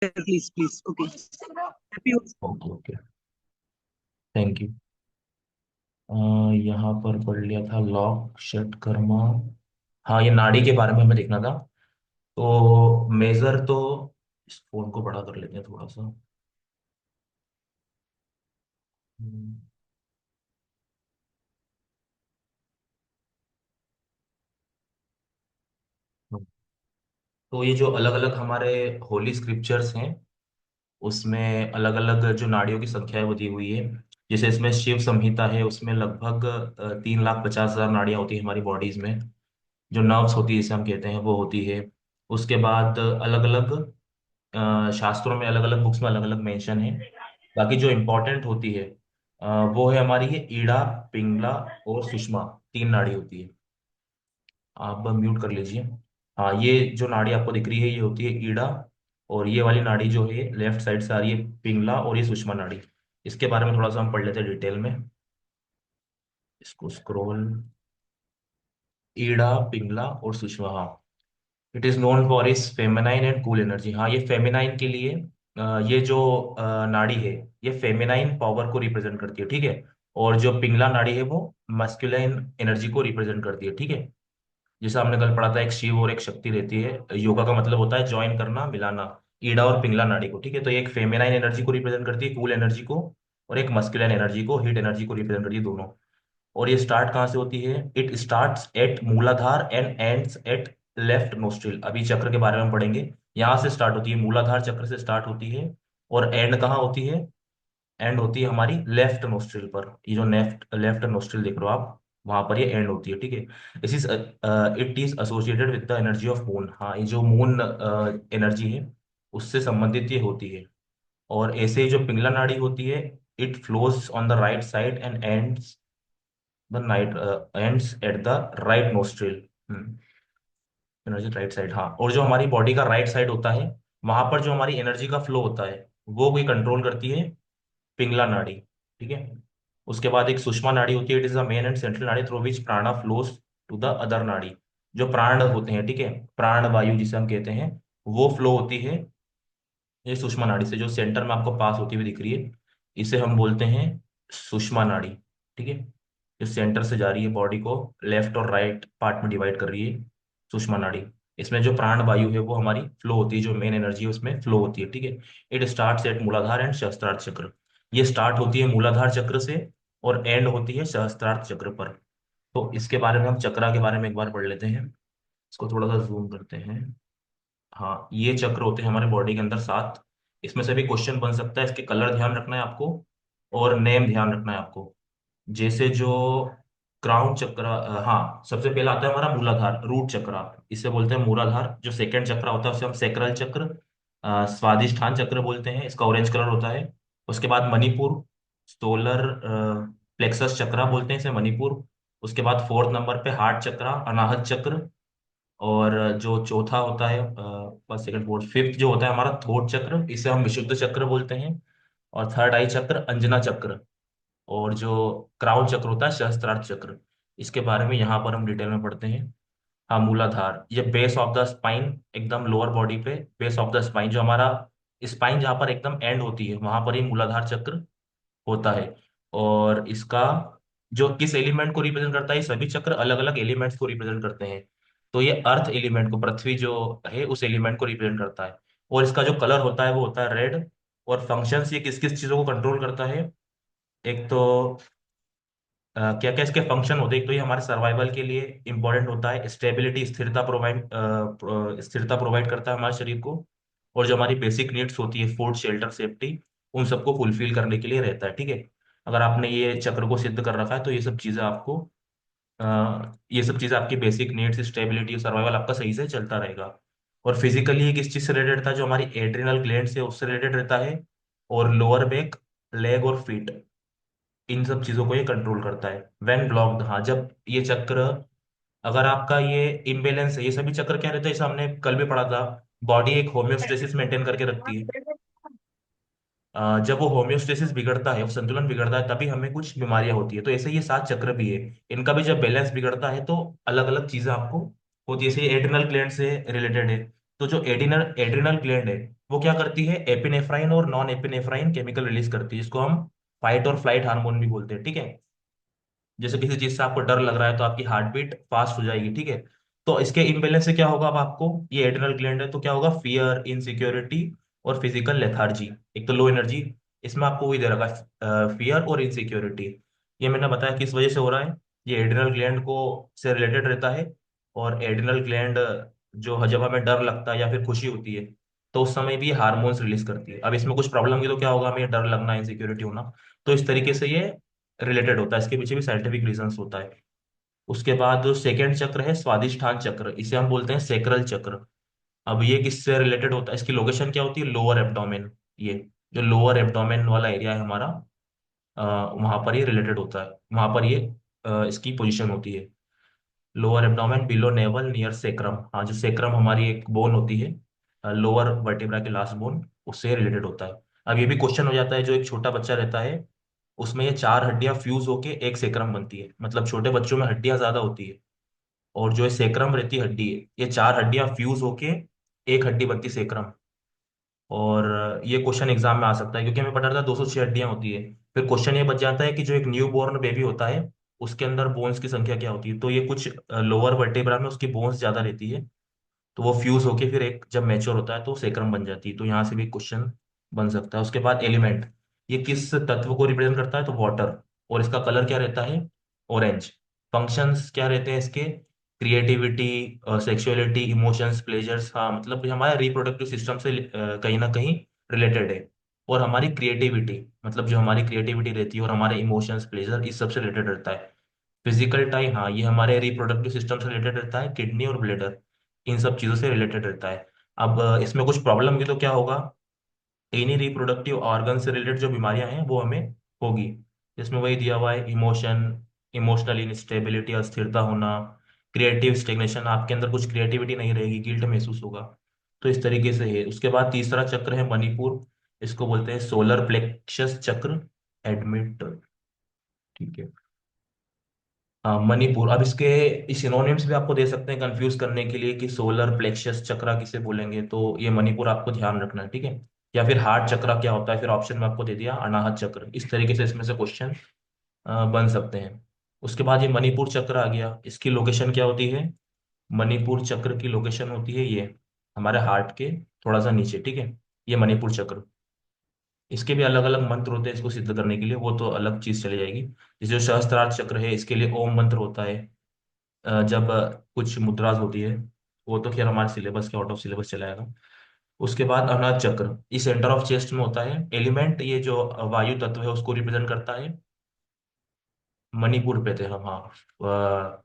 Please please. Okay, happy. Okay okay, thank you. यहाँ पर पढ़ लिया था लॉक शट कर्मा। हाँ, ये नाड़ी के बारे में हमें देखना था। तो मेजर तो इस फोन को बड़ा कर लेते हैं थोड़ा सा। हम्म, तो ये जो अलग अलग हमारे होली स्क्रिप्चर्स हैं, उसमें अलग अलग जो नाड़ियों की संख्याएं वो दी हुई है। जैसे इसमें शिव संहिता है, उसमें लगभग 3,50,000 नाड़ियां होती है हमारी बॉडीज में। जो नर्व्स होती है जिसे हम कहते हैं वो होती है। उसके बाद अलग अलग शास्त्रों में, अलग अलग बुक्स में अलग अलग मेंशन है। बाकी जो इम्पोर्टेंट होती है वो है हमारी ये ईड़ा, पिंगला और सुषमा। तीन नाड़ी होती है। आप म्यूट कर लीजिए। हाँ, ये जो नाड़ी आपको दिख रही है ये होती है ईड़ा। और ये वाली नाड़ी जो है लेफ्ट साइड से आ रही है पिंगला, और ये सुषमा नाड़ी। इसके बारे में थोड़ा सा हम पढ़ लेते हैं डिटेल में। इसको स्क्रॉल। ईड़ा, पिंगला और सुषमा, हाँ। It is known for is feminine and cool energy. हाँ, ये फेमिनाइन के लिए ये जो नाड़ी है, ये फेमिनाइन पावर को रिप्रेजेंट करती है, ठीक है। और जो पिंगला नाड़ी है वो मस्कुलाइन एनर्जी को रिप्रेजेंट करती है, ठीक है। जैसे हमने कल पढ़ा था, एक शिव और एक शक्ति रहती है। योगा का मतलब होता है ज्वाइन करना, मिलाना। ईड़ा और पिंगला नाड़ी को, ठीक है। तो ये एक फेमिनाइन एनर्जी को रिप्रेजेंट करती है, कूल एनर्जी को। और एक मस्कुलाइन एनर्जी को, हीट एनर्जी को रिप्रेजेंट करती है, दोनों। और ये स्टार्ट कहाँ से होती है? इट स्टार्ट्स एट मूलाधार and ends at left nostril. अभी चक्र के बारे में पढ़ेंगे। यहाँ से स्टार्ट होती है, मूलाधार चक्र से स्टार्ट होती है। और एंड कहाँ होती है? एंड होती है हमारी लेफ्ट नोस्ट्रिल पर। ये जो लेफ्ट लेफ्ट नोस्ट्रिल देख रहे हो आप, वहां पर ये एंड होती है, ठीक है। इस is it is associated with the energy of moon. हाँ, ये जो मून एनर्जी है उससे संबंधित ये होती है। और ऐसे ही जो पिंगला नाड़ी होती है, it flows on the right side and ends the night ends at the right nostril. Energy right side, हाँ। और जो हमारी बॉडी का राइट साइड होता है, वहां पर जो हमारी एनर्जी का फ्लो होता है वो कोई कंट्रोल करती है पिंगला नाड़ी, ठीक है। उसके बाद एक सुषमा नाड़ी होती है। It is the main and central नाड़ी थ्रू विच प्राणा फ्लोज टू द अदर नाड़ी। जो प्राण होते हैं, ठीक है, प्राण वायु जिसे हम कहते हैं, वो फ्लो होती है ये सुषमा नाड़ी से, जो सेंटर में आपको पास होती हुई दिख रही है। इसे हम बोलते हैं सुषमा नाड़ी, ठीक है। जो सेंटर से जा रही है, बॉडी को लेफ्ट और राइट पार्ट में डिवाइड कर रही है, सुषमा नाड़ी। इसमें जो प्राण वायु है वो हमारी फ्लो होती है, जो मेन एनर्जी है उसमें फ्लो होती है, ठीक है। इट स्टार्ट्स एट मूलाधार एंड सहस्त्रार्थ चक्र। ये स्टार्ट होती है मूलाधार चक्र से और एंड होती है सहस्त्रार्थ चक्र पर। तो इसके बारे में हम चक्रा के बारे में एक बार पढ़ लेते हैं। इसको थोड़ा सा जूम करते हैं। हाँ, ये चक्र होते हैं हमारे बॉडी के अंदर 7। इसमें से भी क्वेश्चन बन सकता है, इसके कलर ध्यान रखना है आपको और नेम ध्यान रखना है आपको। जैसे जो क्राउन चक्र, हाँ, सबसे पहला आता है हमारा मूलाधार, रूट चक्र, इसे बोलते हैं मूलाधार। जो सेकंड चक्र होता है उसे हम सेक्रल चक्र, स्वादिष्ठान चक्र बोलते हैं, इसका ऑरेंज कलर होता है। उसके बाद मणिपुर, सोलर प्लेक्सस चक्र बोलते हैं इसे, मणिपुर। उसके बाद फोर्थ नंबर पे हार्ट चक्र, अनाहत चक्र। और जो चौथा होता है, फर्स्ट सेकंड फोर्थ फिफ्थ जो होता है हमारा थोट चक्र, इसे हम विशुद्ध चक्र बोलते हैं। और थर्ड आई चक्र अंजना चक्र। और जो क्राउन चक्र होता है सहस्त्रार्थ चक्र। इसके बारे में यहाँ पर हम डिटेल में पढ़ते हैं। हाँ, मूलाधार ये बेस ऑफ द स्पाइन, एकदम लोअर बॉडी पे बेस ऑफ द स्पाइन, जो हमारा स्पाइन जहाँ पर एकदम एंड होती है वहां पर ही मूलाधार चक्र होता है। और इसका जो किस एलिमेंट को रिप्रेजेंट करता है, ये सभी चक्र अलग अलग एलिमेंट्स को रिप्रेजेंट करते हैं। तो ये अर्थ एलिमेंट को, पृथ्वी जो है उस एलिमेंट को रिप्रेजेंट करता है। और इसका जो कलर होता है वो होता है रेड। और फंक्शंस ये किस किस चीजों को कंट्रोल करता है? एक तो क्या क्या इसके फंक्शन होते हैं? एक तो ये हमारे सर्वाइवल के लिए इंपॉर्टेंट होता है, स्टेबिलिटी, स्थिरता प्रोवाइड करता है हमारे शरीर को। और जो हमारी बेसिक नीड्स होती है, फूड, शेल्टर, सेफ्टी, उन सबको फुलफिल करने के लिए रहता है, ठीक है। अगर आपने ये चक्र को सिद्ध कर रखा है तो ये सब चीजें आपको ये सब चीजें आपकी बेसिक नीड्स, स्टेबिलिटी और सर्वाइवल आपका सही से चलता रहेगा। और फिजिकली ये किस चीज से रिलेटेड रहता है? जो हमारी एड्रिनल ग्लैंड से उससे रिलेटेड रहता है। और लोअर बैक, लेग और फीट, इन सब चीजों को ये कंट्रोल करता है। व्हेन ब्लॉक्ड, हाँ, जब ये चक्र, अगर आपका ये इम्बेलेंस है, ये सभी चक्र क्या रहता है, जैसे हमने कल भी पढ़ा था, बॉडी एक होम्योस्टेसिस मेंटेन करके रखती है। जब वो होम्योस्टेसिस बिगड़ता है, वो संतुलन बिगड़ता है, तभी हमें कुछ बीमारियां होती है। तो ऐसे ये 7 चक्र भी है, इनका भी जब बैलेंस बिगड़ता है तो अलग अलग चीजें आपको होती है। जैसे एड्रिनल ग्लैंड से रिलेटेड है, तो जो एड्रिनल एड्रिनल ग्लैंड है वो क्या करती है, एपिनेफ्राइन और नॉन एपिनेफ्राइन केमिकल रिलीज करती है, जिसको हम फाइट और फ्लाइट हार्मोन भी बोलते हैं, ठीक है। जैसे किसी चीज से आपको डर लग रहा है तो आपकी हार्ट बीट फास्ट हो जाएगी, ठीक है। तो इसके इम्बैलेंस से क्या होगा, अब आपको, ये एड्रिनल ग्लैंड है तो क्या होगा, फियर, इनसिक्योरिटी और फिजिकल लेथार्जी। एक तो लो एनर्जी, इसमें आपको वही दे रखा है, फियर और इनसिक्योरिटी। ये मैंने बताया किस वजह से हो रहा है, ये एड्रिनल ग्लैंड को से रिलेटेड रहता है। और एड्रिनल ग्लैंड जो जब हमें डर लगता है या फिर खुशी होती है, तो उस समय भी हार्मोन्स रिलीज करती है। अब इसमें कुछ प्रॉब्लम की तो क्या होगा, हमें डर लगना, इनसिक्योरिटी होना। तो इस तरीके से ये रिलेटेड होता है, इसके पीछे भी साइंटिफिक रीजंस होता है। उसके बाद जो सेकेंड चक्र है, स्वादिष्ठान चक्र, इसे हम बोलते हैं सेक्रल चक्र। अब ये किससे रिलेटेड होता है, इसकी लोकेशन क्या होती है, लोअर एब्डोमेन। ये जो लोअर एब्डोमेन वाला एरिया है हमारा, वहां पर ये रिलेटेड होता है, वहां पर ये इसकी पोजीशन होती है। Lower abdomen below naval near sacrum, हाँ, जो सेक्रम हमारी एक बोन होती है, लोअर वर्टिब्रा के लास्ट बोन, उससे रिलेटेड होता है। अब ये भी क्वेश्चन हो जाता है, जो एक छोटा बच्चा रहता है, उसमें ये चार हड्डियां फ्यूज होके एक सेक्रम बनती है, मतलब छोटे बच्चों में हड्डियां ज्यादा होती है। और जो ये सेक्रम रहती हड्डी है, ये चार हड्डियां फ्यूज होके एक हड्डी बनती है सेक्रम। और ये क्वेश्चन एग्जाम में आ सकता है, क्योंकि हमें पता था 206 हड्डियां होती है। फिर क्वेश्चन ये बच जाता है कि जो एक न्यू बॉर्न बेबी होता है, उसके अंदर बोन्स की संख्या क्या होती है, तो ये कुछ लोअर वर्टेब्रा में उसकी बोन्स ज्यादा रहती है। तो वो फ्यूज होके फिर एक जब मैच्योर होता है तो सेक्रम बन जाती है, तो यहाँ से भी क्वेश्चन बन सकता है। उसके बाद एलिमेंट, ये किस तत्व को रिप्रेजेंट करता है, तो वाटर। और इसका कलर क्या रहता है, ऑरेंज। फंक्शंस क्या रहते हैं इसके, क्रिएटिविटी, सेक्सुअलिटी, इमोशंस, प्लेजर्स, हाँ, मतलब ये हमारे रिप्रोडक्टिव सिस्टम से कहीं ना कहीं रिलेटेड है। और हमारी क्रिएटिविटी, मतलब जो हमारी क्रिएटिविटी रहती है, और हमारे इमोशंस, प्लेजर, इस सब से रिलेटेड रहता है। फिजिकल टाइप, हाँ, ये हमारे रिप्रोडक्टिव सिस्टम से रिलेटेड रहता है, किडनी और ब्लेडर, इन सब चीजों से रिलेटेड रहता है। अब इसमें कुछ प्रॉब्लम की तो क्या होगा, इन्हीं रिप्रोडक्टिव ऑर्गन से रिलेटेड जो बीमारियां हैं वो हमें होगी। इसमें वही दिया हुआ है, इमोशन, इमोशनल इंस्टेबिलिटी, अस्थिरता होना, क्रिएटिव स्टेग्नेशन, आपके अंदर कुछ क्रिएटिविटी नहीं रहेगी, गिल्ट महसूस होगा। तो इस तरीके से है। उसके बाद तीसरा चक्र है मणिपुर, इसको बोलते हैं सोलर प्लेक्सस चक्र, एडमिट, ठीक है। हाँ, मणिपुर। अब इसके सिनोनिम्स भी आपको दे सकते हैं कंफ्यूज करने के लिए, कि सोलर प्लेक्सस चक्रा किसे बोलेंगे, तो ये मणिपुर आपको ध्यान रखना है, ठीक है। या फिर हार्ट चक्रा क्या होता है, फिर ऑप्शन में आपको दे दिया अनाहत चक्र। इस तरीके से इसमें से क्वेश्चन बन सकते हैं। उसके बाद ये मणिपुर चक्र आ गया, इसकी लोकेशन क्या होती है, मणिपुर चक्र की लोकेशन होती है ये हमारे हार्ट के थोड़ा सा नीचे, ठीक है। ये मणिपुर चक्र, इसके भी अलग अलग मंत्र होते हैं इसको सिद्ध करने के लिए, वो तो अलग चीज चली जाएगी। जैसे जो सहस्त्रार्थ चक्र है, इसके लिए ओम मंत्र होता है। जब कुछ मुद्राज होती है, वो तो खैर हमारे सिलेबस के आउट ऑफ सिलेबस चलाएगा। उसके बाद अनाज चक्र, इस सेंटर ऑफ चेस्ट में होता है। एलिमेंट, ये जो वायु तत्व है उसको रिप्रेजेंट करता है। मणिपुर पे थे हम, हाँ।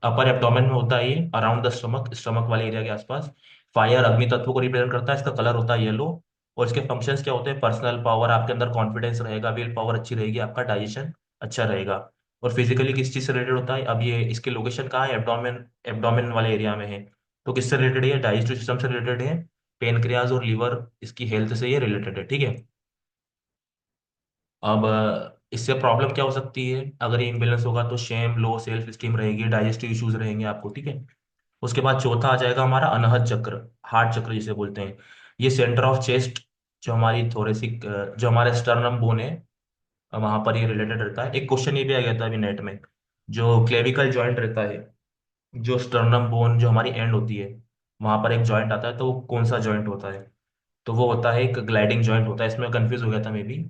अपर एब्डोमेन में होता है ये, अराउंड द स्टमक, स्टमक वाले एरिया के आसपास। फायर, अग्नि तत्व को रिप्रेजेंट करता है, इसका कलर होता है येलो। और इसके फंक्शंस क्या होते हैं, पर्सनल पावर, आपके अंदर कॉन्फिडेंस रहेगा, विल पावर अच्छी रहेगी, आपका डाइजेशन अच्छा रहेगा। और फिजिकली किस चीज से रिलेटेड होता है, अब ये इसके लोकेशन कहाँ है, एब्डोमेन, एब्डोमेन वाले एरिया में है। तो किससे रिलेटेड है, डाइजेस्टिव सिस्टम से रिलेटेड है। पेनक्रियाज और लीवर, इसकी हेल्थ से ये रिलेटेड है, ठीक है। अब इससे प्रॉब्लम क्या हो सकती है, अगर ये इम्बेलेंस होगा तो शेम, लो सेल्फ स्टीम रहेगी, डाइजेस्टिव इश्यूज रहेंगे आपको, ठीक है। उसके बाद चौथा आ जाएगा हमारा अनहद चक्र, हार्ट चक्र जिसे बोलते हैं। ये सेंटर ऑफ चेस्ट, जो हमारी थोरेसिक, जो हमारे स्टर्नम बोन है, वहां पर ये रिलेटेड रहता है। एक क्वेश्चन ये भी आ गया था अभी नेट में, जो क्लेविकल जॉइंट रहता है, जो स्टर्नम बोन जो हमारी एंड होती है, वहां पर एक जॉइंट आता है, तो वो कौन सा जॉइंट होता है, तो वो होता है एक ग्लाइडिंग जॉइंट होता है। इसमें कंफ्यूज हो गया था मे बी,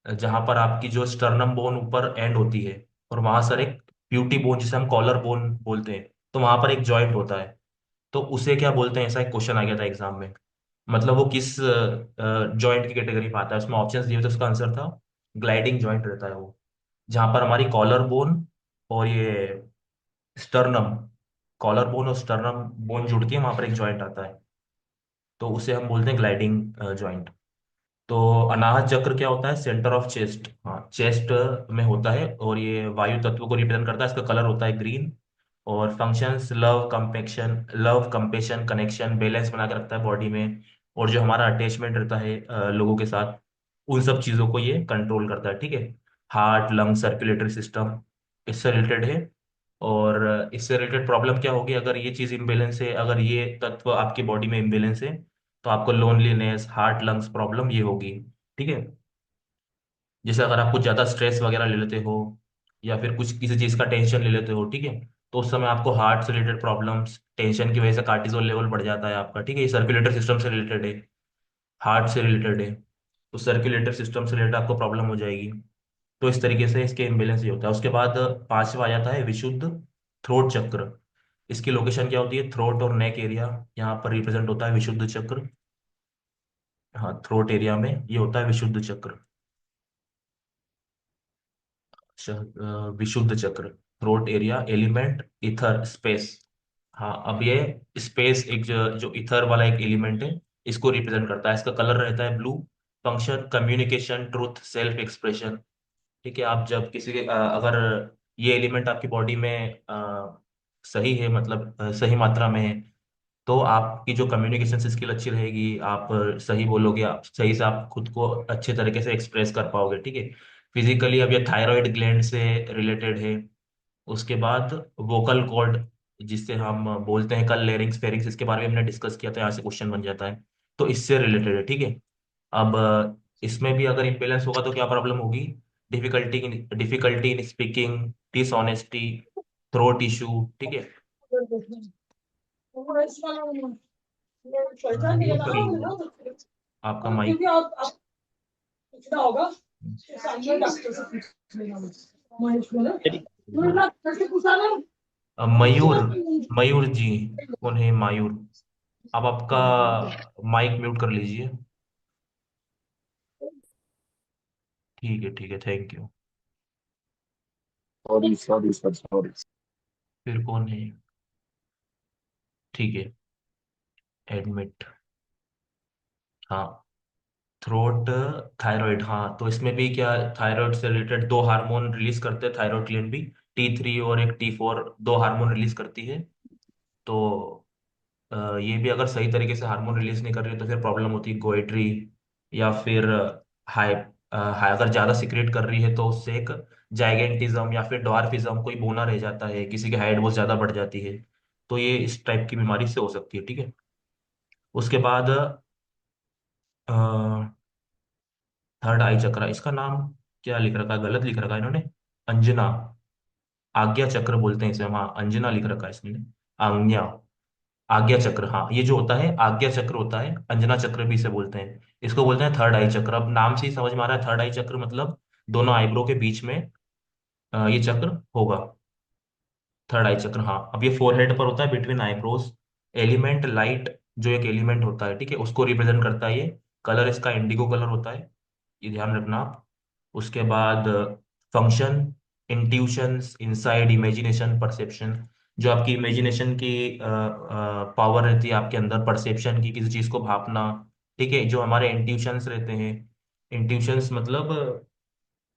जहां पर आपकी जो स्टर्नम बोन ऊपर एंड होती है, और वहां सर एक प्यूटी बोन जिसे हम कॉलर बोन बोलते हैं, तो वहां पर एक जॉइंट होता है, तो उसे क्या बोलते हैं, ऐसा एक क्वेश्चन आ गया था एग्जाम में। मतलब वो किस जॉइंट की कैटेगरी में आता है, उसमें ऑप्शंस दिए थे, उसका आंसर था ग्लाइडिंग जॉइंट रहता है वो, जहां पर हमारी कॉलर बोन और ये स्टर्नम, कॉलर बोन और स्टर्नम बोन जुड़ती है, वहां पर एक जॉइंट आता है, तो उसे हम बोलते हैं ग्लाइडिंग जॉइंट। तो अनाहत चक्र क्या होता है, सेंटर ऑफ चेस्ट, हाँ, चेस्ट में होता है, और ये वायु तत्व को रिप्रेजेंट करता है, इसका कलर होता है ग्रीन। और functions, love compaction, love compassion, connection, balance बना के रखता है बॉडी में। और जो हमारा अटैचमेंट रहता है लोगों के साथ, उन सब चीज़ों को ये कंट्रोल करता है, ठीक है। हार्ट, लंग, सर्कुलेटरी सिस्टम, इससे रिलेटेड है। और इससे रिलेटेड प्रॉब्लम क्या होगी, अगर ये चीज़ इम्बेलेंस है, अगर ये तत्व आपकी बॉडी में इम्बेलेंस है, तो आपको लोनलीनेस, हार्ट, लंग्स प्रॉब्लम ये होगी। ठीक है। जैसे अगर आप कुछ ज्यादा स्ट्रेस वगैरह ले लेते हो, या फिर कुछ किसी चीज का टेंशन ले लेते हो, ठीक है, तो उस समय आपको हार्ट से रिलेटेड प्रॉब्लम्स, टेंशन की वजह से कार्टिसोल लेवल बढ़ जाता है आपका, ठीक है, ये सर्कुलेटरी सिस्टम से रिलेटेड है, हार्ट से रिलेटेड है, तो सर्कुलेटरी सिस्टम से रिलेटेड आपको प्रॉब्लम हो जाएगी। तो इस तरीके से इसके इम्बेलेंस ये होता है। उसके बाद पांचवा आ जाता है विशुद्ध थ्रोट चक्र। इसकी लोकेशन क्या होती है? थ्रोट और नेक एरिया यहाँ पर रिप्रेजेंट होता है विशुद्ध चक्र। हाँ, थ्रोट एरिया में ये होता है विशुद्ध चक्र। विशुद्ध चक्र, throat area, element, ether, space. हाँ, अब ये स्पेस एक जो इथर वाला एक एलिमेंट है, इसको रिप्रेजेंट करता है। इसका कलर रहता है blue. Function communication, truth, self expression. ठीक है, आप जब किसी के अगर ये एलिमेंट आपकी बॉडी में सही है, मतलब सही मात्रा में है, तो आपकी जो कम्युनिकेशन स्किल अच्छी रहेगी, आप सही बोलोगे, आप सही से आप खुद को अच्छे तरीके से एक्सप्रेस कर पाओगे। ठीक है। फिजिकली अब ये थायराइड ग्लैंड से रिलेटेड है। उसके बाद वोकल कॉर्ड, जिससे हम बोलते हैं, कल लेरिंग्स फेरिंग्स इसके बारे में हमने डिस्कस किया था, यहाँ से क्वेश्चन बन जाता है, तो इससे रिलेटेड है। ठीक है। अब इसमें भी अगर इम्बेलेंस होगा तो क्या प्रॉब्लम होगी? Difficulty in speaking, dishonesty, throat issue. ठीक है। म्यूट करिए आपका माइक। मयूर, मयूर जी, कौन है मयूर? आप आपका माइक म्यूट कर लीजिए। ठीक है, ठीक है, thank you. Sorry sorry sir sorry. फिर कौन है? ठीक है, एडमिट। हाँ, थ्रोट, थायराइड। हाँ, तो इसमें भी क्या, थायराइड से रिलेटेड दो हार्मोन रिलीज करते हैं थायराइड ग्लैंड भी, T3 और एक T4, दो हार्मोन रिलीज करती है। तो ये भी अगर सही तरीके से हार्मोन रिलीज नहीं कर रही है तो फिर प्रॉब्लम होती है, गोइट्री, या फिर हाई हाई अगर ज्यादा सिक्रेट कर रही है तो उससे एक जाइगेंटिज्म या फिर डॉर्फिज्म, कोई बोना रह जाता है, किसी की हाइट बहुत ज्यादा बढ़ जाती है। तो ये इस टाइप की बीमारी से हो सकती है। ठीक है। उसके बाद थर्ड आई चक्र, इसका नाम क्या लिख रखा है? गलत लिख रखा है इन्होंने, अंजना। आज्ञा चक्र बोलते हैं इसे, हाँ, अंजना लिख रखा है इसने, आज्ञा, आज्ञा चक्र। हाँ, ये जो होता है आज्ञा चक्र होता है, अंजना चक्र भी इसे बोलते हैं। इसको बोलते हैं थर्ड आई चक्र। अब नाम से ही समझ में आ रहा है, थर्ड आई चक्र मतलब दोनों आईब्रो के बीच में ये चक्र होगा, थर्ड आई चक्र। हाँ, अब ये फोरहेड पर होता है, बिटवीन आईब्रोज। एलिमेंट लाइट, जो एक एलिमेंट होता है, ठीक है, उसको रिप्रेजेंट करता है ये। कलर इसका इंडिगो कलर होता है, ये ध्यान रखना आप। उसके बाद function, intuitions, inside, imagination, perception. जो आपकी इमेजिनेशन की पावर रहती है आपके अंदर, परसेप्शन की, किसी चीज को भापना। ठीक है, जो हमारे इंट्यूशंस रहते हैं, इंट्यूशंस मतलब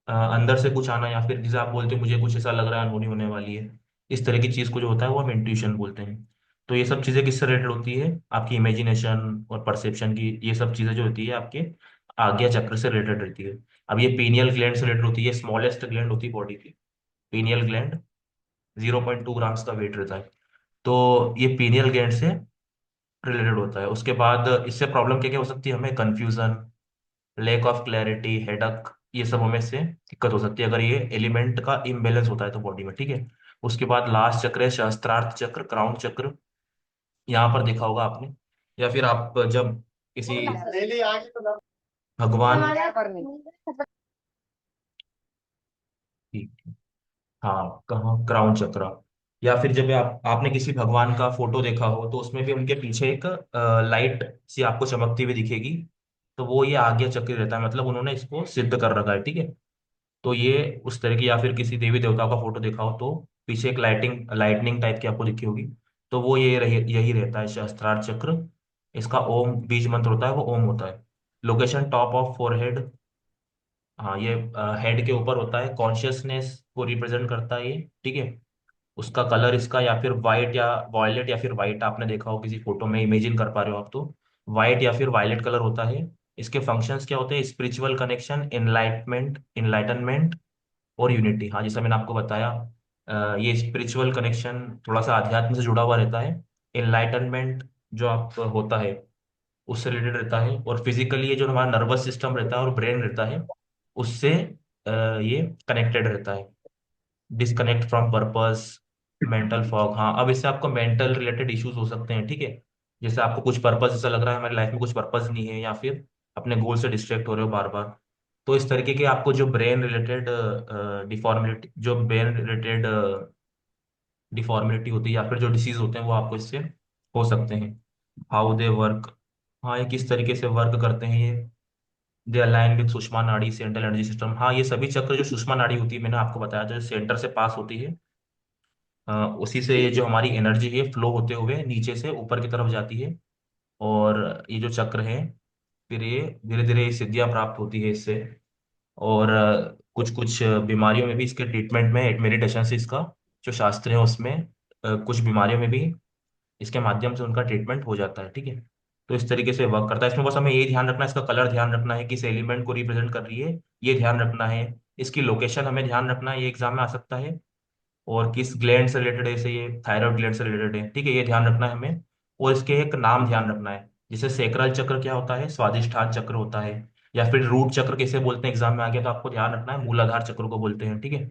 अंदर से कुछ आना, या फिर जैसे आप बोलते हो मुझे कुछ ऐसा लग रहा है अनहोनी होने वाली है, इस तरह की चीज को जो होता है वो हम इंट्यूशन बोलते हैं। तो ये सब चीजें किससे रिलेटेड होती है? आपकी इमेजिनेशन और परसेप्शन की, ये सब चीजें जो होती है आपके आज्ञा चक्र से रिलेटेड रहती है। अब ये पीनियल ग्लैंड से रिलेटेड होती है, स्मॉलेस्ट ग्लैंड होती है बॉडी की, पीनियल ग्लैंड, 0.2 ग्राम्स का वेट रहता है। तो ये पीनियल ग्लैंड से रिलेटेड होता है। उसके बाद इससे प्रॉब्लम क्या क्या हो सकती है हमें? Confusion, lack of clarity, headache, ये सब हमें से दिक्कत हो सकती है अगर ये एलिमेंट का इम्बेलेंस होता है तो बॉडी में। ठीक है। उसके बाद लास्ट चक्र है सहस्त्रार्थ चक्र, क्राउन चक्र। यहाँ पर देखा होगा आपने, या फिर आप जब किसी भगवान, हाँ, कहाँ क्राउन चक्र, या फिर जब आपने किसी भगवान का फोटो देखा हो तो उसमें भी उनके पीछे एक लाइट सी आपको चमकती हुई दिखेगी, तो वो ये आज्ञा चक्र रहता है, मतलब उन्होंने इसको सिद्ध कर रखा है। ठीक है। तो ये उस तरह की, या फिर किसी देवी देवता का फोटो देखा हो तो पीछे एक लाइटनिंग टाइप की आपको दिखी होगी, तो वो यही रहता है सहस्त्रार्थ चक्र। इसका ओम बीज मंत्र होता है, वो ओम होता है। Location top of forehead. हाँ, ये हेड के ऊपर होता है, कॉन्शियसनेस को रिप्रेजेंट करता है ये। ठीक है। उसका कलर इसका या फिर वाइट या वॉयलेट या फिर वाइट, आपने देखा हो किसी फोटो में, इमेजिन कर पा रहे हो आप तो, वाइट या फिर वायलेट कलर होता है। इसके फंक्शंस क्या होते हैं? स्पिरिचुअल कनेक्शन, इनलाइटमेंट और यूनिटी। हाँ, जैसा मैंने आपको बताया, ये स्पिरिचुअल कनेक्शन थोड़ा सा अध्यात्म से जुड़ा हुआ रहता है। इनलाइटनमेंट जो आप होता है, उससे रिलेटेड रहता है। और फिजिकली ये जो हमारा नर्वस सिस्टम रहता है और ब्रेन रहता है, उससे ये कनेक्टेड रहता है। Disconnect from purpose, mental fog. हाँ, अब इससे आपको मेंटल रिलेटेड इश्यूज हो सकते हैं, ठीक है। जैसे आपको कुछ पर्पस ऐसा लग रहा है हमारी लाइफ में कुछ पर्पस नहीं है, या फिर अपने गोल से डिस्ट्रैक्ट हो रहे हो बार बार। तो इस तरीके के आपको जो ब्रेन रिलेटेड डिफॉर्मिलिटी, जो ब्रेन रिलेटेड डिफॉर्मिलिटी होती है या फिर जो डिसीज होते हैं, वो आपको इससे हो सकते हैं। How they work. हाँ, ये किस तरीके से वर्क करते हैं ये। दे अलाइन विद सुषमा नाड़ी, सेंट्रल एनर्जी सिस्टम। हाँ, ये सभी चक्र जो सुषमा नाड़ी होती है, मैंने आपको बताया जो सेंटर से पास होती है, उसी से ये जो हमारी एनर्जी है फ्लो होते हुए नीचे से ऊपर की तरफ जाती है। और ये जो चक्र है, फिर ये धीरे धीरे सिद्धियां प्राप्त होती है इससे। और कुछ कुछ बीमारियों में भी इसके ट्रीटमेंट में मेडिटेशन से इसका जो शास्त्र है उसमें कुछ बीमारियों में भी इसके माध्यम से उनका ट्रीटमेंट हो जाता है, ठीक है। तो इस तरीके से वर्क करता है। इसमें बस हमें ये ध्यान रखना है, इसका कलर ध्यान रखना है, किस एलिमेंट को रिप्रेजेंट कर रही है ये ध्यान रखना है। इसकी लोकेशन हमें ध्यान रखना है, ये एग्जाम में आ सकता है। और किस ग्लैंड से रिलेटेड है, जैसे ये थायराइड ग्लैंड से रिलेटेड है, ठीक है, ये ध्यान रखना है हमें। और इसके एक नाम ध्यान रखना है, जैसे सेक्रल चक्र क्या होता है, स्वादिष्ठान चक्र होता है। या फिर रूट चक्र किसे बोलते हैं, एग्जाम में आ गया तो आपको ध्यान रखना है, मूलाधार चक्र को बोलते हैं, ठीक है।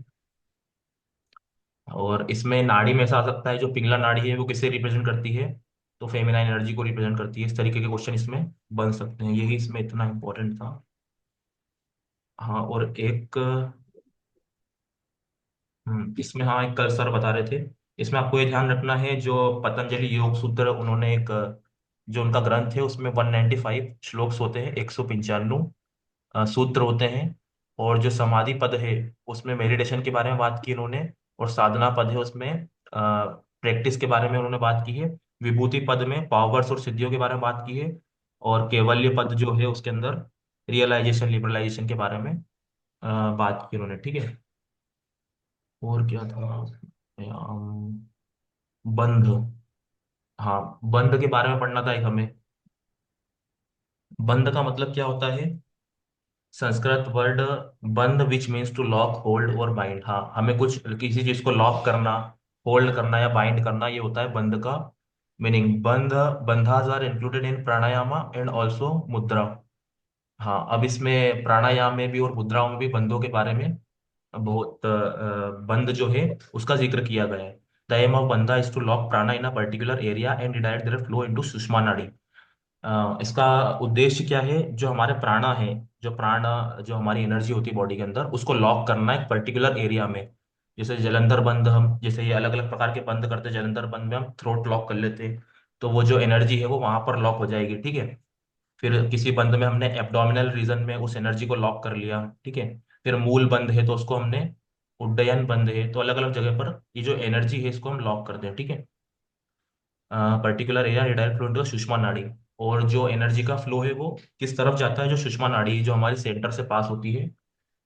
और इसमें नाड़ी में ऐसा आ सकता है, जो पिंगला नाड़ी है वो किसे रिप्रेजेंट करती है, तो फेमिनाइन एनर्जी को रिप्रेजेंट करती है। इस तरीके के क्वेश्चन इसमें बन सकते हैं, यही इसमें इतना इंपॉर्टेंट था। हाँ, और एक इसमें, हाँ, एक कल सर बता रहे थे, इसमें आपको ये ध्यान रखना है, जो पतंजलि योग सूत्र उन्होंने एक जो उनका ग्रंथ है उसमें 195 श्लोक्स होते हैं, 195 सूत्र होते हैं। और जो समाधि पद है उसमें मेडिटेशन के बारे में बात की उन्होंने। और साधना पद है उसमें प्रैक्टिस के बारे में उन्होंने बात की है। विभूति पद में पावर्स और सिद्धियों के बारे में बात की है। और कैवल्य पद जो है उसके अंदर रियलाइजेशन लिबरलाइजेशन के बारे में बात की उन्होंने, ठीक है। और क्या था, बंध। हाँ, बंध के बारे में पढ़ना था एक हमें। बंध का मतलब क्या होता है, Sanskrit word bandh which means to lock, hold और बाइंड। हाँ, हमें कुछ किसी चीज को लॉक करना, होल्ड करना या बाइंड करना, ये होता है बंध का meaning. Bandha, bandhas are included in pranayama and also mudra. हाँ, अब इसमें प्राणायाम में भी और मुद्राओं में भी बंधों के बारे में बहुत बंध जो है उसका जिक्र किया गया है। The aim of bandha is to lock prana in a particular area and redirect their flow into Sushumna nadi. इसका उद्देश्य क्या है, जो हमारे प्राणा है, जो प्राण, जो हमारी एनर्जी होती है बॉडी के अंदर, उसको लॉक करना है एक पर्टिकुलर एरिया में। जैसे जलंधर बंद, हम जैसे ये अलग अलग प्रकार के बंद करते हैं, जलंधर बंद में हम थ्रोट लॉक कर लेते हैं, तो वो जो एनर्जी है वो वहां पर लॉक हो जाएगी, ठीक है। फिर किसी बंद में हमने एब्डोमिनल रीजन में उस एनर्जी को लॉक कर लिया, ठीक है। फिर मूल बंद है तो उसको हमने, उड्डयन बंद है तो अलग अलग जगह पर ये जो एनर्जी है इसको हम लॉक करते हैं, ठीक है। Particular area redirect flow into Sushumna नाड़ी। और जो एनर्जी का फ्लो है वो किस तरफ जाता है, जो सुषमा नाड़ी जो हमारी सेंटर से पास होती है,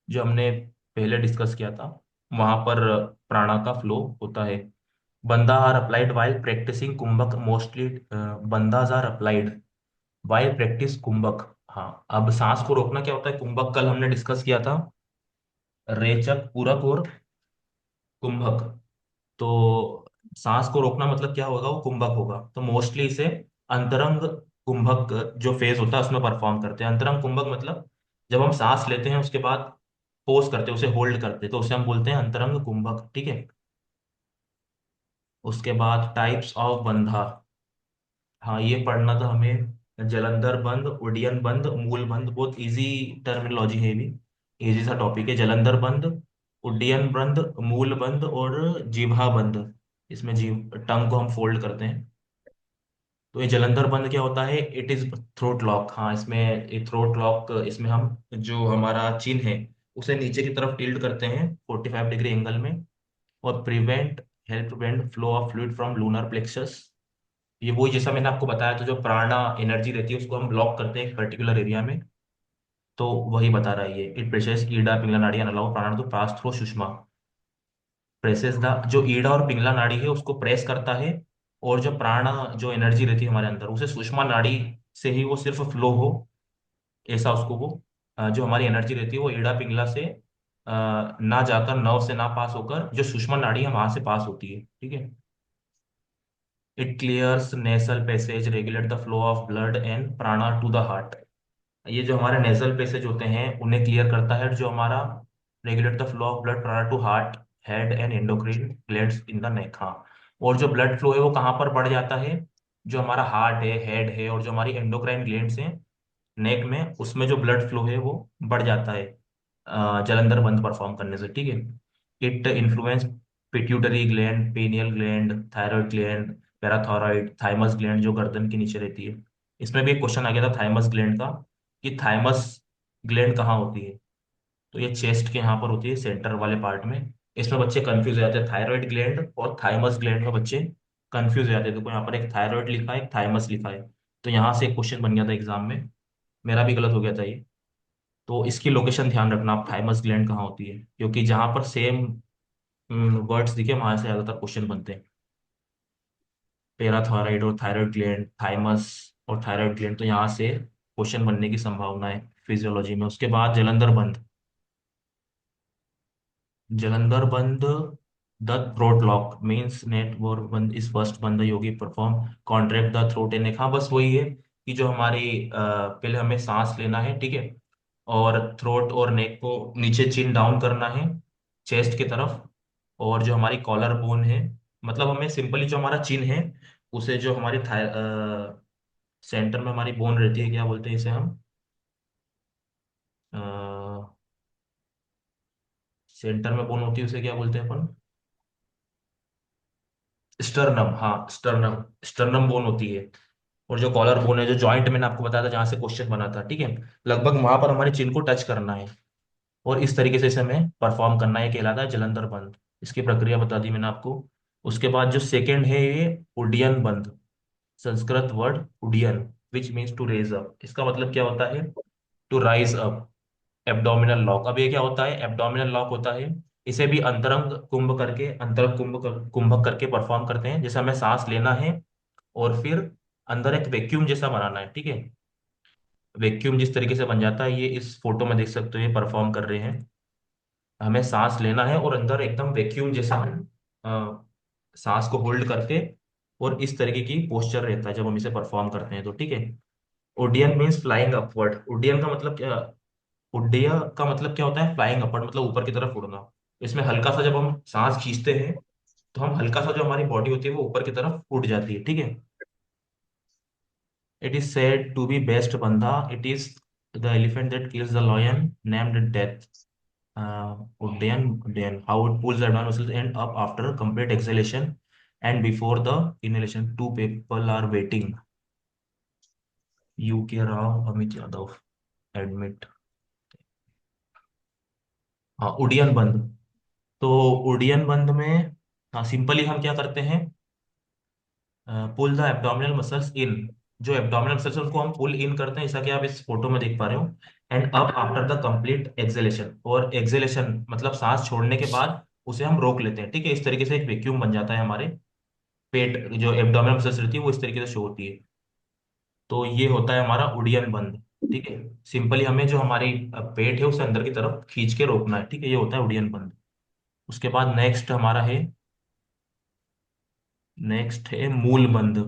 जो हमने पहले डिस्कस किया था, वहां पर प्राणा का फ्लो होता है। Bandha are applied while practicing kumbhak mostly. Bandhas are applied while practice kumbhak. हाँ, अब सांस को रोकना क्या होता है, कुंभक कल हमने डिस्कस किया था, रेचक, पूरक और कुंभक। तो सांस को रोकना मतलब क्या होगा, वो कुंभक होगा। तो मोस्टली इसे अंतरंग कुंभक जो फेज होता है उसमें परफॉर्म करते हैं। अंतरंग कुंभक मतलब जब हम सांस लेते हैं उसके बाद पोज करते हैं, उसे होल्ड करते हैं, तो उसे हम बोलते हैं अंतरंग कुंभक, ठीक है। उसके बाद टाइप्स ऑफ बंधा। हाँ, ये पढ़ना था हमें, जलंधर बंद, उड्डयन बंद, मूल बंद। बहुत इजी टर्मिनोलॉजी है, भी इजी सा टॉपिक है। जलंधर बंद, उड्डयन बंद, मूल बंद और जीभा बंद। इसमें जीभ, टंग को हम फोल्ड करते हैं। तो ये जलंधर बंद क्या होता है, इट इज थ्रोट लॉक। हाँ, इसमें ये थ्रोट लॉक, इसमें हम जो हमारा चिन है उसे नीचे की तरफ टिल्ट करते हैं 45 डिग्री एंगल में। और prevent, help prevent flow of fluid from lunar plexus. ये वही जैसा मैंने आपको बताया था, जो प्राणा एनर्जी रहती है उसको हम ब्लॉक करते हैं एक पर्टिकुलर एरिया में, तो वही बता रहा है ये। It प्रेशेस Ida Pingala nadi and allow prana to pass through Sushumna. Presses the, जो ईडा और पिंगला नाड़ी है उसको प्रेस करता है। और जो प्राणा, जो एनर्जी रहती है हमारे अंदर, उसे सुषमा नाड़ी से ही वो सिर्फ फ्लो हो, ऐसा उसको वो जो हमारी एनर्जी रहती है वो ईडा पिंगला से ना जाकर, नर्व से ना पास होकर जो सुषमा नाड़ी है वहां से पास होती है, ठीक है। It clears nasal passage, regulate the flow of blood and प्राणा टू द हार्ट। ये जो हमारे नेजल पैसेज होते हैं उन्हें क्लियर करता है, जो हमारा regulate the flow of blood prana to heart, head and endocrine glands in the neck. हाँ, और जो ब्लड फ्लो है वो कहाँ पर बढ़ जाता है, जो हमारा हार्ट है, हेड है, और जो हमारी एंडोक्राइन ग्लैंड्स हैं नेक में, उसमें जो ब्लड फ्लो है वो बढ़ जाता है जलंधर बंद परफॉर्म करने से। ठीक है। It influence pituitary gland, pineal gland, thyroid gland, parathyroid, thymus gland जो गर्दन के नीचे रहती है। इसमें भी एक क्वेश्चन आ गया था थाइमस ग्लैंड का, कि थाइमस ग्लैंड कहाँ होती है। तो ये चेस्ट के यहाँ पर होती है, सेंटर वाले पार्ट में। इसमें बच्चे कंफ्यूज हो जाते हैं, थायराइड ग्लैंड और थाइमस ग्लैंड में बच्चे कंफ्यूज हो जाते हैं। देखो यहाँ पर एक थायराइड लिखा है, एक थाइमस लिखा है। तो यहाँ से एक क्वेश्चन बन गया था एग्जाम में, मेरा भी गलत हो गया था ये। तो इसकी लोकेशन ध्यान रखना आप, थाइमस ग्लैंड कहाँ होती है, क्योंकि जहां पर सेम वर्ड्स दिखे वहां से ज्यादातर क्वेश्चन बनते हैं। पैराथायराइड और थायराइड ग्लैंड, थाइमस और थायराइड ग्लैंड, तो यहाँ से क्वेश्चन बनने की संभावना है फिजियोलॉजी में। उसके बाद Jalandhar bandha. Jalandhar bandha, the throat lock means net war bandha is first bandha yogi perform contract the throat and neck. हाँ, बस वही है कि जो हमारी पहले हमें सांस लेना है, ठीक है, और थ्रोट और नेक को नीचे चिन डाउन करना है चेस्ट की तरफ। और जो हमारी कॉलर बोन है, मतलब हमें सिंपली जो हमारा चिन है उसे, जो हमारी थाई सेंटर में हमारी बोन रहती है, क्या बोलते हैं इसे हम, सेंटर में बोन होती है उसे क्या बोलते हैं अपन, स्टर्नम। हाँ, स्टर्नम, स्टर्नम बोन होती है। और जो कॉलर बोन है, जो जॉइंट मैंने आपको बताया था जहां से क्वेश्चन बना था, ठीक है, लगभग वहां पर हमारे चिन को टच करना है और इस तरीके से इसे हमें परफॉर्म करना है, कहलाता है जलंधर बंद। इसकी प्रक्रिया बता दी मैंने आपको। उसके बाद जो सेकंड है ये उड्डयन बंद, Sanskrit word Uddiyana, which means to raise up. इसका मतलब क्या होता है, to rise up. Abdominal lock, अब ये क्या होता है, एब्डोमिनल लॉक होता है। इसे भी अंतरंग कुंभ करके, अंतरंग कुंभक करके परफॉर्म करते हैं, जैसे हमें सांस लेना है और फिर अंदर एक वैक्यूम जैसा बनाना है, ठीक है। वैक्यूम जिस तरीके से बन जाता है, ये इस फोटो में देख सकते हो, ये परफॉर्म कर रहे हैं। हमें सांस लेना है और अंदर एकदम वैक्यूम जैसा सांस को होल्ड करके, और इस तरीके की पोस्चर रहता है जब हम इसे परफॉर्म करते हैं तो, ठीक है। उड्डयन मीन्स फ्लाइंग अपवर्ड। उड्डयन का मतलब क्या, उड्डय का मतलब क्या होता है, फ्लाइंग अपवर्ड, मतलब ऊपर की तरफ उड़ना। इसमें हल्का सा जब हम सांस खींचते हैं तो हम हल्का सा, जो हमारी बॉडी होती है वो ऊपर की तरफ उड़ जाती है, ठीक है। It is said to be best bandha, it is the elephant that kills the lion named death. Uddiyana, Uddiyana, how it pulls the abdominal muscles and up after complete exhalation and before the inhalation. Two people are waiting. UK Rao, Amit Yadav, admit. हाँ, उड्डयन बंद। तो उड्डयन बंद में, हाँ, simply हम क्या करते हैं, पुल द एब्डोमिनल मसल्स इन। जो एब्डोमिनल मसल्स है उनको हम पुल इन करते हैं, जैसा कि आप इस फोटो में देख पा रहे हो। And up after the complete acceleration, और एक्सेलेशन मतलब सांस छोड़ने के बाद उसे हम रोक लेते हैं, ठीक है। इस तरीके से एक वैक्यूम बन जाता है हमारे पेट, जो एब्डोमिनल मसल्स रहती है वो इस तरीके से शो होती है। तो ये होता है हमारा उड्डयन बंद, ठीक है। सिंपली हमें जो हमारी पेट है उसे अंदर की तरफ खींच के रोकना है, ठीक है, ये होता है उड्डयन बंद। उसके बाद नेक्स्ट हमारा है, नेक्स्ट है मूल बंद।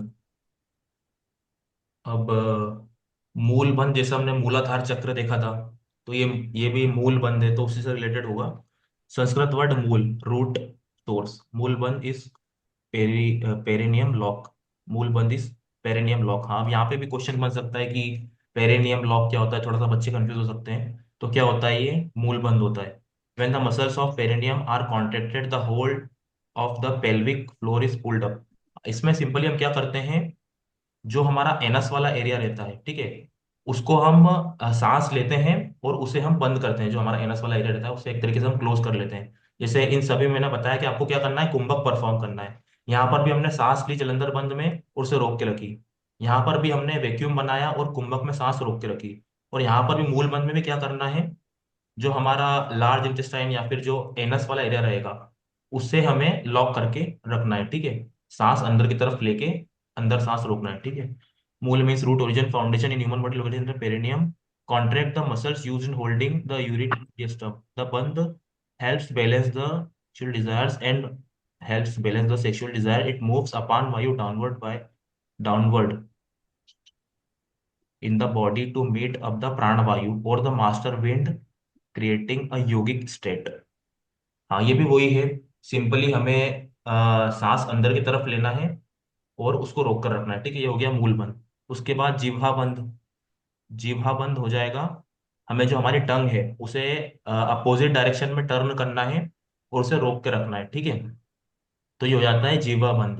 अब मूल बंध, जैसे हमने मूलाधार चक्र देखा था, तो ये भी मूल बंध है, तो उसी से रिलेटेड होगा। संस्कृत वर्ड मूल, रूट सोर्स। मूल बंध इज पेरिनियम लॉक। मूल बंध इज पेरिनियम लॉक। हाँ, अब यहाँ पे भी क्वेश्चन बन सकता है कि पेरिनियम लॉक क्या होता है, थोड़ा सा बच्चे कंफ्यूज हो सकते हैं। तो क्या होता है, ये मूल बंध होता है when the muscles of perineum are contracted the whole of the pelvic floor is pulled up. इसमें सिंपली हम क्या करते हैं, जो हमारा एनस वाला एरिया रहता है, ठीक है, उसको हम सांस लेते हैं और उसे हम बंद करते हैं। जो हमारा एनस वाला एरिया रहता है उसे एक तरीके से हम क्लोज कर लेते हैं। जैसे इन सभी में मैंने बताया कि आपको क्या करना है, कुंभक परफॉर्म करना है। यहाँ पर भी हमने सांस ली जलंधर बंद में और उसे रोक के रखी। यहाँ पर भी हमने वैक्यूम बनाया और कुंभक में सांस रोक के रखी। और यहाँ पर भी मूल बंद में भी क्या करना है, जो हमारा लार्ज इंटेस्टाइन या फिर जो एनस वाला एरिया रहेगा उससे हमें लॉक करके रखना है, ठीक है। सांस अंदर की तरफ लेके अंदर सांस रोकना है, ठीक है। Mula means root origin foundation in human body located in the perineum. Contract the muscles used in holding the urine digestive. The bandh helps balance the chill desires and helps balance the sexual desire. It moves upon vayu downward in the body to meet up the prana vayu or the master wind, creating a yogic state. हाँ, ये भी वही है। Simply हमें सांस अंदर की तरफ लेना है और उसको रोक कर रखना है, ठीक है। ये हो गया मूल बंध। उसके बाद जिह्वा बंध। जिह्वा बंद हो जाएगा। हमें जो हमारी टंग है उसे अपोजिट डायरेक्शन में टर्न करना है और उसे रोक के रखना है, ठीक है। तो ये हो जाता है Jiva bandh.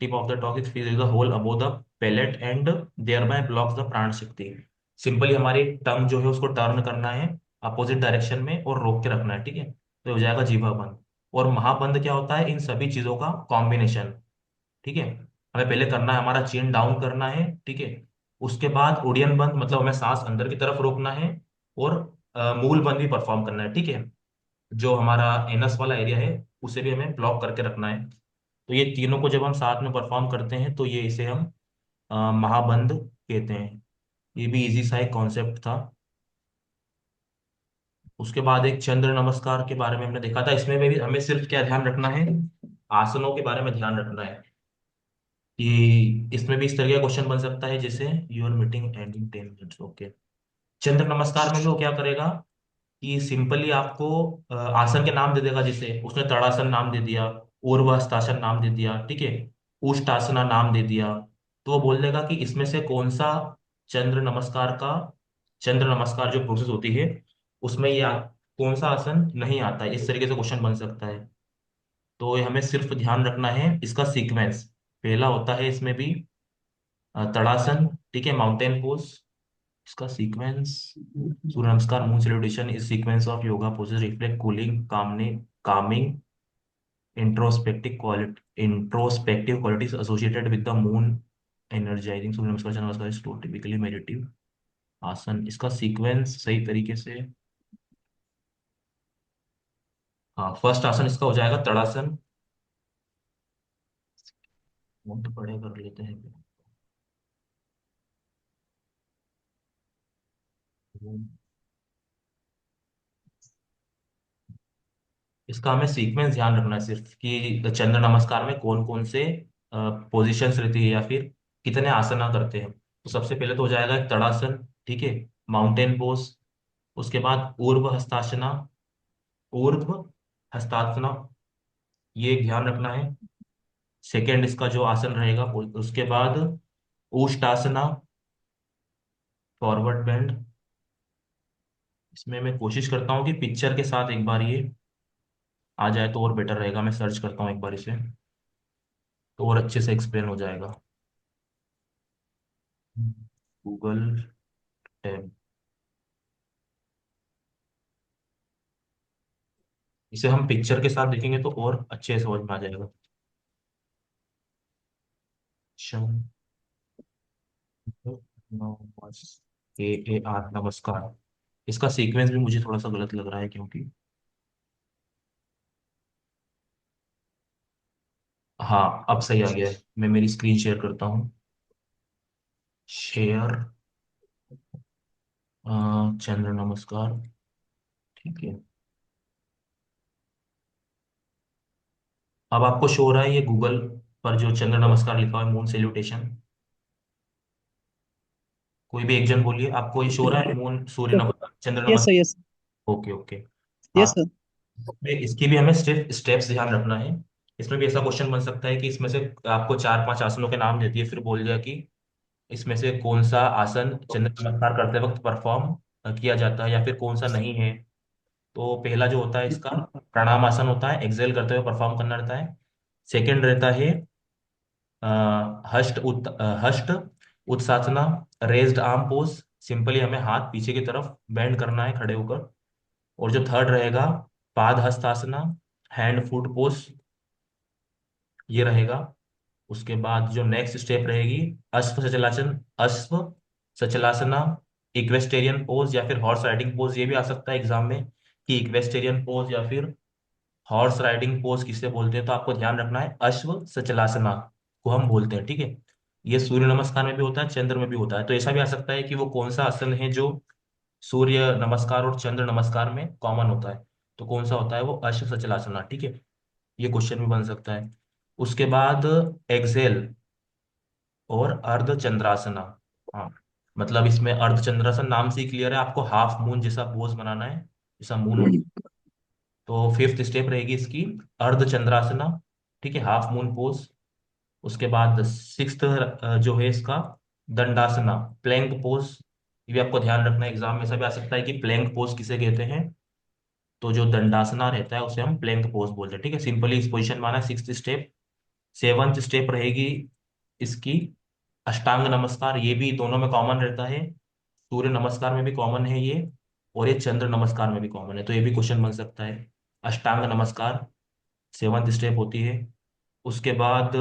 Tip of the tongue is feel the hole above the palate and thereby blocks the prana shakti. Simply हमारी टंग जो है उसको टर्न करना है अपोजिट डायरेक्शन में और रोक के रखना है, ठीक है। तो ये हो जाएगा जीवा बंद। और महाबंद क्या होता है? इन सभी चीजों का कॉम्बिनेशन, ठीक है। हमें पहले करना है, हमारा चेन डाउन करना है, ठीक है। उसके बाद उड़ियन बंद, मतलब हमें सांस अंदर की तरफ रोकना है और मूल बंद भी परफॉर्म करना है, ठीक है। जो हमारा एनस वाला एरिया है उसे भी हमें ब्लॉक करके रखना है। तो ये तीनों को जब हम साथ में परफॉर्म करते हैं तो ये इसे हम महाबंध कहते हैं। ये भी इजी सा एक कॉन्सेप्ट था। उसके बाद एक चंद्र नमस्कार के बारे में हमने देखा था। इसमें भी हमें सिर्फ क्या ध्यान रखना है? आसनों के बारे में ध्यान रखना है कि इसमें भी इस तरह का क्वेश्चन बन सकता है जैसे your meeting ending 10 minutes, okay. Chandra Namaskar में भी वो क्या करेगा कि सिंपली आपको आसन के नाम दे देगा। जैसे उसने तड़ासन नाम दे दिया, ऊर्ध्व हस्तासन नाम दे दिया, ठीक है, उष्टासना नाम दे दिया। तो वो बोल देगा कि इसमें से कौन सा चंद्र नमस्कार का, चंद्र नमस्कार जो प्रोसेस होती है उसमें कौन सा आसन नहीं आता है। इस तरीके से क्वेश्चन बन सकता है। तो ये हमें सिर्फ ध्यान रखना है इसका सीक्वेंस। पहला होता है इसमें भी तड़ासन, ठीक है, माउंटेन पोज। इसका sequence, Surya Namaskar moon salutation is sequence of yoga poses reflect cooling calming introspective qualities associated with the moon energizing. Surya Namaskar Chandra नमस्कार इज टू टिपिकली मेडिटेटिव आसन। इसका सीक्वेंस सही तरीके से, हाँ, फर्स्ट आसन इसका हो जाएगा तड़ासन। नोट पढ़े कर लेते हैं। इसका हमें सीक्वेंस ध्यान रखना है सिर्फ कि चंद्र नमस्कार में कौन कौन से पोजिशंस रहती है या फिर कितने आसना करते हैं। तो सबसे पहले तो हो जाएगा एक तड़ासन, ठीक है, माउंटेन पोज। उसके बाद ऊर्ध्व हस्तासना, ऊर्ध्व हस्तासना, ये एक ध्यान रखना है। सेकेंड इसका जो आसन रहेगा उसके बाद ऊष्टासना, फॉरवर्ड बेंड। इसमें मैं कोशिश करता हूँ कि पिक्चर के साथ एक बार ये आ जाए तो और बेटर रहेगा। मैं सर्च करता हूँ एक बार इसे, तो और अच्छे से एक्सप्लेन हो जाएगा। गूगल टैब, इसे हम पिक्चर के साथ देखेंगे तो और अच्छे से समझ में आ जाएगा। AAR नमस्कार। इसका सीक्वेंस भी मुझे थोड़ा सा गलत लग रहा है क्योंकि, हाँ, अब सही आ गया है। मैं मेरी स्क्रीन शेयर करता हूँ। शेयर, चंद्र नमस्कार, ठीक है। अब आपको शो हो रहा है ये गूगल पर जो चंद्र नमस्कार लिखा हुआ है, मून सैल्यूटेशन। कोई भी एक जन बोलिए, आपको ये शो हो रहा है मून, सूर्य नमस्कार, चंद्र Yes, sir. नमस्कार? Yes. Okay okay. हाँ, Yes, sir. में इसकी भी हमें स्टेप्स ध्यान रखना है। इसमें भी ऐसा क्वेश्चन बन सकता है कि इसमें से आपको चार पांच आसनों के नाम देती है, फिर बोल दिया कि इसमें से कौन सा आसन चंद्र नमस्कार करते वक्त परफॉर्म किया जाता है या फिर कौन सा नहीं है। तो पहला जो होता है इसका प्राणायाम आसन होता है, एक्सेल करते हुए परफॉर्म करना रहता है। सेकंड रहता है हष्ट उत्साचना, रेज्ड आर्म पोज। सिंपली हमें हाथ पीछे की तरफ बेंड करना है खड़े होकर। और जो थर्ड रहेगा पाद हस्तासना, हैंड फुट पोज, ये रहेगा। उसके बाद जो नेक्स्ट स्टेप रहेगी अश्व सचलासना, इक्वेस्टेरियन पोज या फिर हॉर्स राइडिंग पोज। ये भी आ सकता है एग्जाम में कि इक्वेस्टेरियन पोज या फिर हॉर्स राइडिंग पोज किसे बोलते हैं। तो आपको ध्यान रखना है अश्व सचलासना को हम बोलते हैं, ठीक है। ये सूर्य नमस्कार में भी होता है, चंद्र में भी होता है। तो ऐसा भी आ सकता है कि वो कौन सा आसन है जो सूर्य नमस्कार और चंद्र नमस्कार में कॉमन होता है। तो कौन सा होता है? वो अश्व सचलासना, ठीक है। ये क्वेश्चन भी बन सकता है। उसके बाद एक्सेल और अर्ध चंद्रासना। हाँ, मतलब इसमें अर्ध चंद्रासन नाम से ही क्लियर है, आपको हाफ मून जैसा पोज बनाना है, जैसा मून होता है। तो फिफ्थ स्टेप रहेगी इसकी अर्ध चंद्रासना, ठीक है, हाफ मून पोज। उसके बाद सिक्स्थ जो है इसका दंडासना, प्लैंक पोज। ये भी आपको ध्यान रखना है, एग्जाम में ऐसा भी आ सकता है कि प्लैंक पोज किसे कहते हैं। तो जो दंडासना रहता है उसे हम प्लैंक पोज बोलते हैं, ठीक है, सिंपली इस पोजिशन में आना है, सिक्स्थ स्टेप। सेवंथ स्टेप रहेगी इसकी अष्टांग नमस्कार, ये भी दोनों में कॉमन रहता है, सूर्य नमस्कार में भी कॉमन है ये, और ये चंद्र नमस्कार में भी कॉमन है, तो ये भी क्वेश्चन बन सकता है। अष्टांग नमस्कार सेवंथ स्टेप होती है। उसके बाद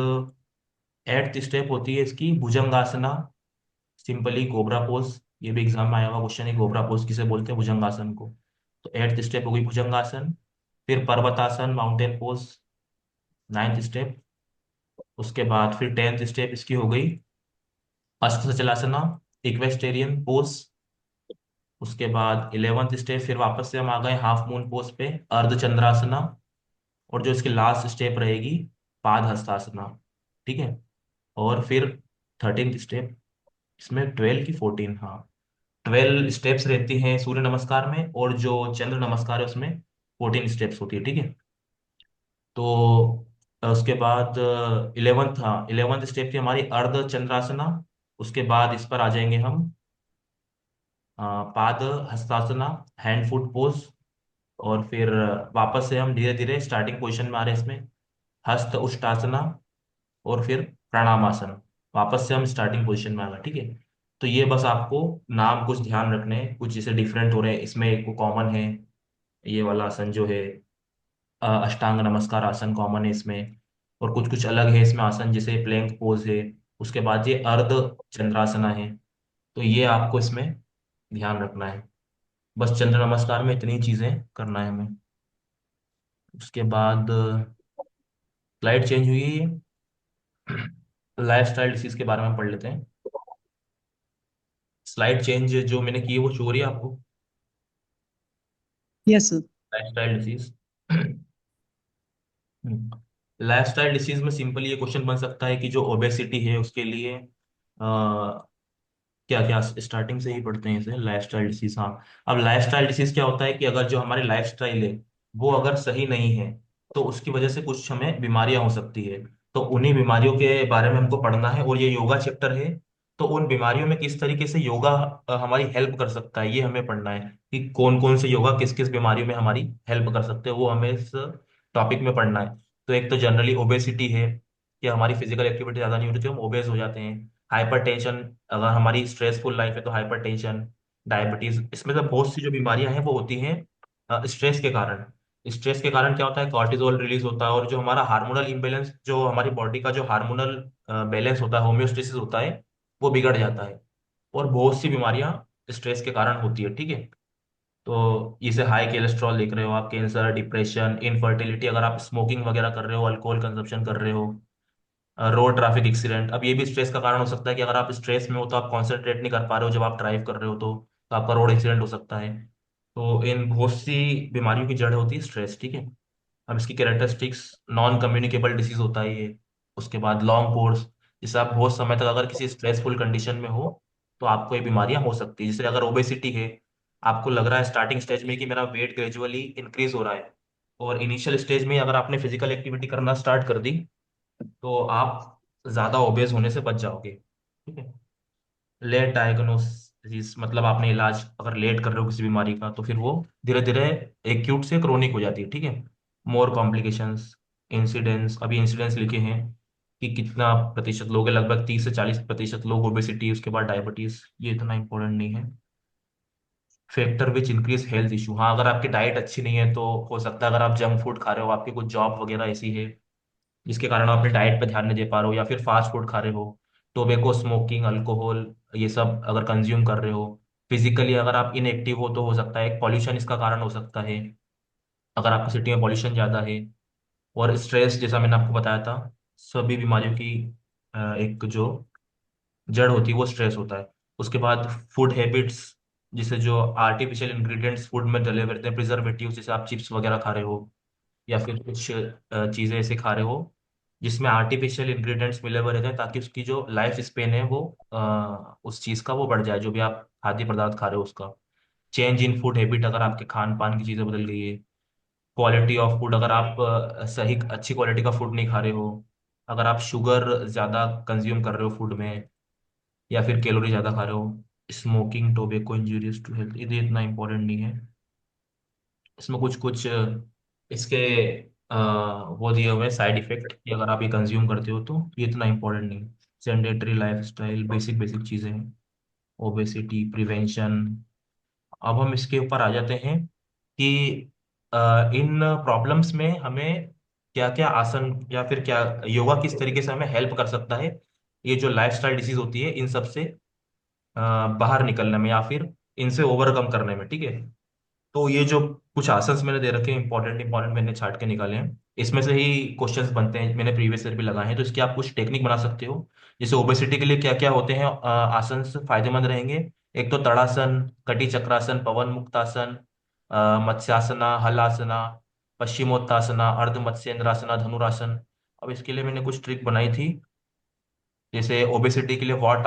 एट्थ स्टेप होती है इसकी भुजंगासना, सिंपली कोबरा पोज। ये भी एग्जाम में आया हुआ क्वेश्चन है, कोबरा पोज किसे बोलते हैं, भुजंगासन को। तो एट्थ स्टेप हो गई भुजंगासन। फिर पर्वतासन, माउंटेन पोज, नाइन्थ स्टेप। उसके बाद फिर टेंथ स्टेप इसकी हो गई अस्त्रचलासना, इक्वेस्टेरियन पोज। उसके बाद इलेवंथ स्टेप फिर वापस से हम आ गए हाफ मून पोज पे, अर्धचंद्रासना। और जो इसकी लास्ट स्टेप रहेगी पाद हस्तासना, ठीक है। और फिर थर्टींथ स्टेप, इसमें 12 की 14, हाँ, 12 स्टेप्स रहती हैं सूर्य नमस्कार में, और जो चंद्र नमस्कार है उसमें 14 स्टेप्स होती है, ठीक है। तो उसके बाद इलेवंथ, हाँ, इलेवंथ स्टेप थी हमारी अर्ध चंद्रासना। उसके बाद इस पर आ जाएंगे हम पाद हस्तासना, हैंड फुट पोज। और फिर वापस से हम धीरे धीरे स्टार्टिंग पोजीशन में आ रहे हैं इसमें, हस्त उष्टासना, और फिर प्रणामासन। वापस से हम स्टार्टिंग पोजीशन में आ गए, ठीक है। तो ये बस आपको नाम कुछ ध्यान रखने हैं, कुछ जैसे डिफरेंट हो रहे हैं, इसमें एक कॉमन है, ये वाला आसन जो है अष्टांग नमस्कार आसन कॉमन है इसमें। और कुछ कुछ अलग है इसमें आसन, जैसे प्लैंक पोज है। उसके बाद ये अर्ध चंद्रासना है। तो ये आपको इसमें ध्यान रखना है, बस चंद्र नमस्कार में इतनी चीजें करना है हमें। उसके बाद स्लाइड चेंज हुई है, लाइफ स्टाइल डिसीज के बारे में पढ़ लेते हैं। स्लाइड चेंज जो मैंने की है वो शो हो रही है आपको, Yes, sir. Life style disease. Life style disease में सिंपली ये क्वेश्चन बन सकता है कि जो ओबेसिटी है उसके लिए क्या क्या, स्टार्टिंग से ही पढ़ते हैं इसे, लाइफस्टाइल डिसीज। हाँ, अब लाइफस्टाइल डिसीज क्या होता है कि अगर जो हमारी लाइफस्टाइल है वो अगर सही नहीं है, तो उसकी वजह से कुछ हमें बीमारियां हो सकती है। तो उन्हीं बीमारियों के बारे में हमको पढ़ना है, और ये योगा चैप्टर है। तो उन बीमारियों में किस तरीके से योगा हमारी हेल्प कर सकता है, ये हमें पढ़ना है, कि कौन कौन से योगा किस किस बीमारियों में हमारी हेल्प कर सकते हैं, वो हमें इस टॉपिक में पढ़ना है। तो एक तो जनरली ओबेसिटी है, कि हमारी फिजिकल एक्टिविटी ज्यादा नहीं होती तो हम ओबेस हो जाते हैं। हाइपरटेंशन, अगर हमारी स्ट्रेसफुल लाइफ है तो हाइपरटेंशन, डायबिटीज, इसमें से बहुत सी जो बीमारियां हैं वो होती हैं स्ट्रेस के कारण। स्ट्रेस के कारण क्या होता है, कॉर्टिजोल रिलीज होता है, और जो हमारा हार्मोनल इम्बेलेंस, जो हमारी बॉडी का जो हार्मोनल बैलेंस होता है, होम्योस्टेसिस होता है, वो बिगड़ जाता है। और बहुत सी बीमारियां स्ट्रेस के कारण होती है, ठीक है। तो इसे हाई कोलेस्ट्रॉल देख रहे हो आप, कैंसर, डिप्रेशन, इनफर्टिलिटी, अगर आप स्मोकिंग वगैरह कर रहे हो, अल्कोहल कंजप्शन कर रहे हो, रोड ट्रैफिक एक्सीडेंट। अब ये भी स्ट्रेस का कारण हो सकता है कि अगर आप स्ट्रेस में हो तो आप कॉन्सेंट्रेट नहीं कर पा रहे हो जब आप ड्राइव कर रहे हो, तो आपका रोड एक्सीडेंट हो सकता है। तो इन बहुत सी बीमारियों की जड़ होती है स्ट्रेस, ठीक है। अब इसकी कैरेक्टरिस्टिक्स, नॉन कम्युनिकेबल डिसीज होता है ये। उसके बाद लॉन्ग कोर्स, जैसे आप बहुत समय तक अगर किसी स्ट्रेसफुल कंडीशन में हो तो आपको ये बीमारियां हो सकती है। जैसे अगर ओबेसिटी है, आपको लग रहा है स्टार्टिंग स्टेज में कि मेरा वेट ग्रेजुअली इंक्रीज हो रहा है, और इनिशियल स्टेज में अगर आपने फिजिकल एक्टिविटी करना स्टार्ट कर दी, तो आप ज्यादा ओबेस होने से बच जाओगे, ठीक है। लेट डायग्नोसिस, मतलब आपने इलाज अगर लेट कर रहे हो किसी बीमारी का, तो फिर वो धीरे धीरे एक्यूट से क्रोनिक हो जाती है, ठीक है। मोर कॉम्प्लिकेशंस, इंसिडेंस, अभी इंसिडेंस लिखे हैं कि कितना प्रतिशत लोग हैं, लगभग 30 से 40% लोग ओबेसिटी, उसके बाद डायबिटीज, ये इतना इंपॉर्टेंट नहीं है। Factor which increase health issue, हाँ, अगर आपकी डाइट अच्छी नहीं है तो हो सकता है, अगर आप जंक फूड खा रहे हो, आपकी कुछ जॉब वगैरह ऐसी है जिसके कारण आप अपने डाइट पे ध्यान नहीं दे पा रहे हो, या फिर फास्ट फूड खा रहे हो, टोबैको, स्मोकिंग, अल्कोहल, ये सब अगर कंज्यूम कर रहे हो, फिजिकली अगर आप इनएक्टिव हो तो हो सकता है, पॉल्यूशन इसका कारण हो सकता है, अगर आपकी सिटी में पॉल्यूशन ज़्यादा है, और स्ट्रेस, जैसा मैंने आपको बताया था, सभी बीमारियों की एक जो जड़ होती है वो स्ट्रेस होता है। उसके बाद फूड हैबिट्स, जिसे जो आर्टिफिशियल इंग्रेडिएंट्स फूड में डले रहते हैं, प्रिजर्वेटिव, जैसे आप चिप्स वगैरह खा रहे हो, या फिर कुछ चीजें ऐसे खा रहे हो जिसमें आर्टिफिशियल इंग्रेडिएंट्स मिले हुए रहते हैं, ताकि उसकी जो लाइफ स्पेन है वो उस चीज का वो बढ़ जाए, जो भी आप खाद्य पदार्थ खा रहे हो उसका। चेंज इन फूड हैबिट, अगर आपके खान पान की चीजें बदल गई है। क्वालिटी ऑफ फूड, अगर आप सही अच्छी क्वालिटी का फूड नहीं खा रहे हो, अगर आप शुगर ज्यादा कंज्यूम कर रहे हो फूड में, या फिर कैलोरी ज्यादा खा रहे हो। Smoking, tobacco injurious to health, ये इतना इंपॉर्टेंट नहीं है। इसमें कुछ कुछ इसके अ, वो दिए हुए साइड इफेक्ट कि अगर आप ये कंज्यूम करते हो तो ये इतना इंपॉर्टेंट नहीं। Sedentary life style, basic basic चीजें हैं। Obesity prevention. अब हम इसके ऊपर आ जाते हैं कि इन प्रॉब्लम्स में हमें क्या क्या आसन या फिर क्या योगा किस तरीके से हमें हेल्प कर सकता है, ये जो लाइफस्टाइल डिसीज होती है इन सब से बाहर निकलने में या फिर इनसे ओवरकम करने में, ठीक है। तो ये जो कुछ आसन्स मैंने दे रखे हैं, इंपॉर्टेंट इंपॉर्टेंट मैंने छाट के निकाले हैं, इसमें से ही क्वेश्चंस बनते हैं, मैंने प्रीवियस ईयर भी लगाए हैं, तो इसकी आप कुछ टेक्निक बना सकते हो। जैसे ओबेसिटी के लिए क्या क्या होते हैं आसन्स फायदेमंद रहेंगे। एक तो तड़ासन, कटी चक्रासन, पवन मुक्तासन, मत्स्यासना, हलासना, पश्चिमोत्तासना, अर्ध मत्स्येंद्रासना, धनुरासन। अब इसके लिए मैंने कुछ ट्रिक बनाई थी। जैसे ओबेसिटी के लिए वॉट